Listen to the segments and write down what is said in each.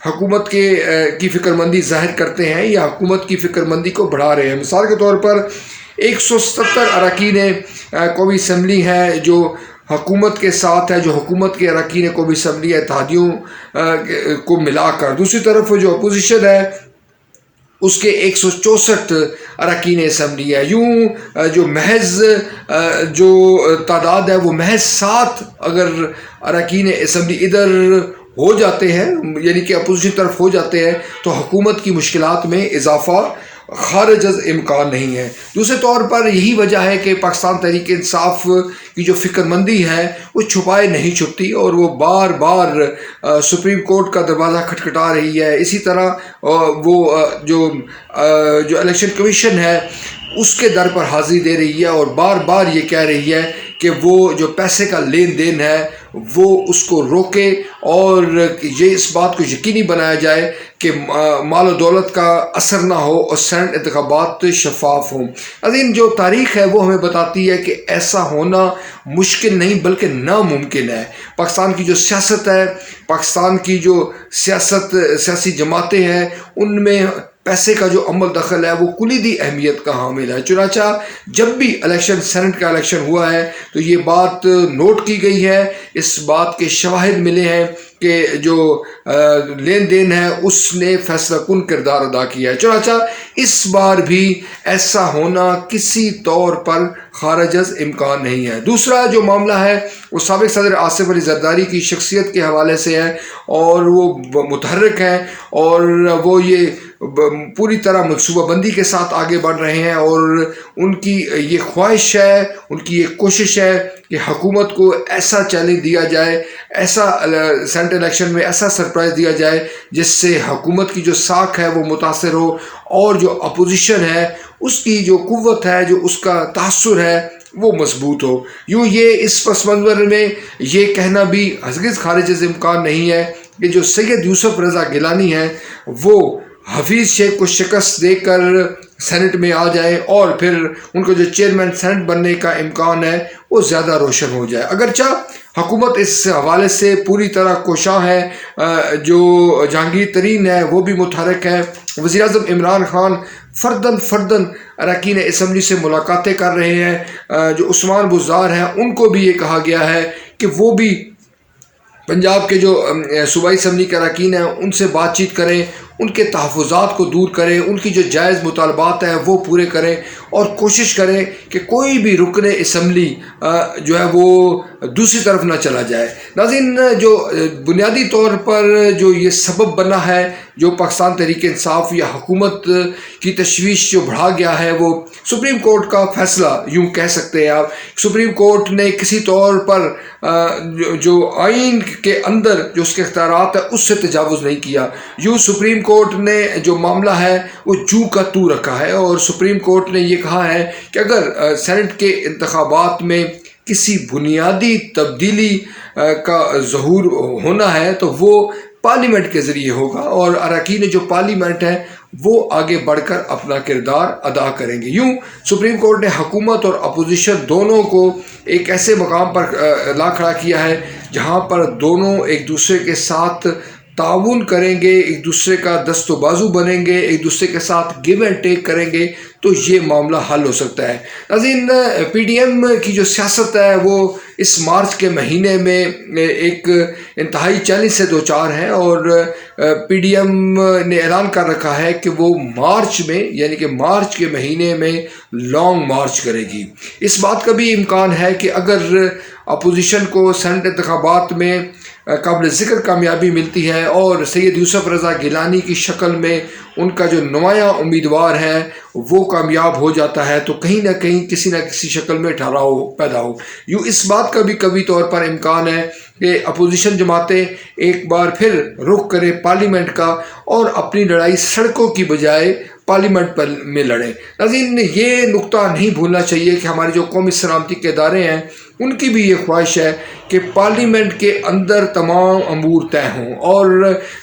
حکومت کی فکر مندی ظاہر کرتے ہیں یا حکومت کی فکر مندی کو بڑھا رہے ہیں۔ مثال کے طور پر 170 اراکین قومی اسمبلی ہیں جو حکومت کے ساتھ ہے، جو حکومت کے اراکین قومی اسمبلی اتحادیوں کو ملا کر۔ دوسری طرف جو اپوزیشن ہے اس کے 164 اراکین اسمبلی ہے۔ یوں جو محض جو تعداد ہے وہ محض 7 اگر اراکین اسمبلی ادھر ہو جاتے ہیں، یعنی کہ اپوزیشن طرف ہو جاتے ہیں، تو حکومت کی مشکلات میں اضافہ خارج از امکان نہیں ہے۔ دوسرے طور پر یہی وجہ ہے کہ پاکستان تحریک انصاف کی جو فکر مندی ہے وہ چھپائے نہیں چھپتی، اور وہ بار بار سپریم کورٹ کا دروازہ کھٹکھٹا رہی ہے۔ اسی طرح وہ جو الیکشن کمیشن ہے اس کے در پر حاضری دے رہی ہے، اور بار بار یہ کہہ رہی ہے کہ وہ جو پیسے کا لین دین ہے وہ اس کو روکے، اور یہ اس بات کو یقینی بنایا جائے کہ مال و دولت کا اثر نہ ہو اور سینٹ انتخابات شفاف ہوں۔ عظیم جو تاریخ ہے وہ ہمیں بتاتی ہے کہ ایسا ہونا مشکل نہیں بلکہ ناممکن ہے۔ پاکستان کی جو سیاست ہے، پاکستان کی جو سیاسی جماعتیں ہیں، ان میں پیسے کا جو عمل دخل ہے وہ کلیدی اہمیت کا حامل ہے۔ چنانچہ جب بھی سینٹ کا الیکشن ہوا ہے تو یہ بات نوٹ کی گئی ہے، اس بات کے شواہد ملے ہیں کہ جو لین دین ہے اس نے فیصلہ کن کردار ادا کیا ہے۔ چنانچہ اس بار بھی ایسا ہونا کسی طور پر خارج از امکان نہیں ہے۔ دوسرا جو معاملہ ہے وہ سابق صدر آصف علی زرداری کی شخصیت کے حوالے سے ہے، اور وہ متحرک ہیں، اور وہ یہ پوری طرح منصوبہ بندی کے ساتھ آگے بڑھ رہے ہیں، اور ان کی یہ خواہش ہے، ان کی یہ کوشش ہے کہ حکومت کو ایسا چیلنج دیا جائے، ایسا سینٹ الیکشن میں ایسا سرپرائز دیا جائے جس سے حکومت کی جو ساکھ ہے وہ متاثر ہو، اور جو اپوزیشن ہے اس کی جو قوت ہے، جو اس کا تاثر ہے وہ مضبوط ہو۔ یوں یہ اس پس منظر میں یہ کہنا بھی ہرگز خارج از امکان نہیں ہے کہ جو سید یوسف رضا گیلانی ہے وہ حفیظ شیخ کو شکست دے کر سینٹ میں آ جائے، اور پھر ان کو جو چیئرمین سینٹ بننے کا امکان ہے وہ زیادہ روشن ہو جائے۔ اگرچہ حکومت اس حوالے سے پوری طرح کوشاں ہے، جو جہانگیر ترین ہے وہ بھی متحرک ہے، وزیر اعظم عمران خان فرداً اراکین اسمبلی سے ملاقاتیں کر رہے ہیں، جو عثمان بزدار ہیں ان کو بھی یہ کہا گیا ہے کہ وہ بھی پنجاب کے جو صوبائی اسمبلی کے اراکین ہیں ان سے بات چیت کریں، ان کے تحفظات کو دور کریں، ان کی جو جائز مطالبات ہیں وہ پورے کریں، اور کوشش کریں کہ کوئی بھی رکن اسمبلی جو ہے وہ دوسری طرف نہ چلا جائے۔ ناظرین، جو بنیادی طور پر جو یہ سبب بنا ہے جو پاکستان تحریک انصاف یا حکومت کی تشویش جو بڑھا گیا ہے وہ سپریم کورٹ کا فیصلہ، یوں کہہ سکتے ہیں آپ۔ سپریم کورٹ نے کسی طور پر جو آئین کے اندر جو اس کے اختیارات ہیں اس سے تجاوز نہیں کیا۔ یوں سپریم کورٹ نے جو معاملہ ہے وہ جو کا تو رکھا ہے، اور سپریم کورٹ نے یہ کہا ہے کہ اگر سینٹ کے انتخابات میں کسی بنیادی تبدیلی کا ظہور ہونا ہے تو وہ پارلیمنٹ کے ذریعے ہوگا، اور اراکین جو پارلیمنٹ ہے وہ آگے بڑھ کر اپنا کردار ادا کریں گے۔ یوں سپریم کورٹ نے حکومت اور اپوزیشن دونوں کو ایک ایسے مقام پر لا کھڑا کیا ہے جہاں پر دونوں ایک دوسرے کے ساتھ تعاون کریں گے، ایک دوسرے کا دست و بازو بنیں گے، ایک دوسرے کے ساتھ گیو اینڈ ٹیک کریں گے تو یہ معاملہ حل ہو سکتا ہے۔ ناظرین، پی ڈی ایم کی جو سیاست ہے وہ اس مارچ کے مہینے میں ایک انتہائی چیلنج سے دوچار ہے، اور پی ڈی ایم نے اعلان کر رکھا ہے کہ وہ مارچ میں، یعنی کہ مارچ کے مہینے میں لانگ مارچ کرے گی۔ اس بات کا بھی امکان ہے کہ اگر اپوزیشن کو سینٹ انتخابات میں قابل ذکر کامیابی ملتی ہے اور سید یوسف رضا گیلانی کی شکل میں ان کا جو نمایاں امیدوار ہے وہ کامیاب ہو جاتا ہے، تو کہیں نہ کہیں کسی نہ کسی شکل میں ٹھہراؤ پیدا ہو۔ یوں اس بات کا بھی کبھی طور پر امکان ہے کہ اپوزیشن جماعتیں ایک بار پھر رخ کرے پارلیمنٹ کا، اور اپنی لڑائی سڑکوں کی بجائے پارلیمنٹ میں لڑیں۔ ناظرین، یہ نقطہ نہیں بھولنا چاہیے کہ ہمارے جو قومی سلامتی کے ادارے ہیں ان کی بھی یہ خواہش ہے کہ پارلیمنٹ کے اندر تمام امور طے ہوں، اور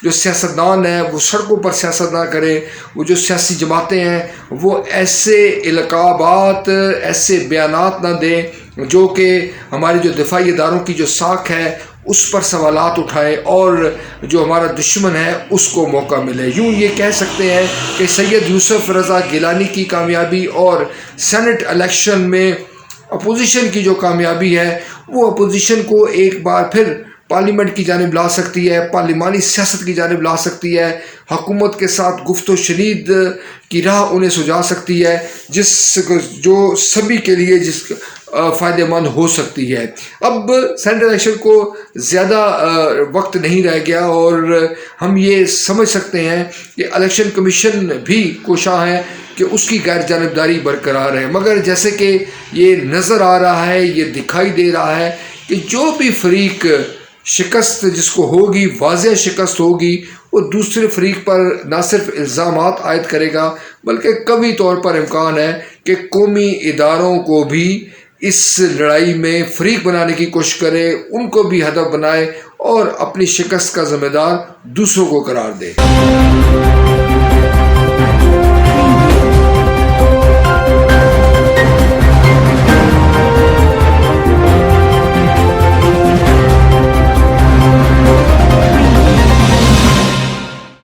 جو سیاستدان ہیں وہ سڑکوں پر سیاست نہ کریں، وہ جو سیاسی جماعتیں ہیں وہ ایسے القابات، ایسے بیانات نہ دیں جو کہ ہمارے جو دفاعی اداروں کی جو ساکھ ہے اس پر سوالات اٹھائے اور جو ہمارا دشمن ہے اس کو موقع ملے۔ یوں یہ کہہ سکتے ہیں کہ سید یوسف رضا گیلانی کی کامیابی اور سینٹ الیکشن میں اپوزیشن کی جو کامیابی ہے وہ اپوزیشن کو ایک بار پھر پارلیمنٹ کی جانب لا سکتی ہے، پارلیمانی سیاست کی جانب لا سکتی ہے، حکومت کے ساتھ گفت و شنید کی راہ انہیں سجا سکتی ہے، جو سبھی کے لیے فائدہ مند ہو سکتی ہے۔ اب سینٹرل الیکشن کو زیادہ وقت نہیں رہ گیا اور ہم یہ سمجھ سکتے ہیں کہ الیکشن کمیشن بھی کوشاں ہے کہ اس کی غیر جانبداری برقرار ہے، مگر جیسے کہ یہ نظر آ رہا ہے، یہ دکھائی دے رہا ہے کہ جو بھی فریق شکست جس کو ہوگی، واضح شکست ہوگی، وہ دوسرے فریق پر نہ صرف الزامات عائد کرے گا بلکہ قوی طور پر امکان ہے کہ قومی اداروں کو بھی اس لڑائی میں فریق بنانے کی کوشش کرے، ان کو بھی ہدف بنائے اور اپنی شکست کا ذمہ دار دوسروں کو قرار دے۔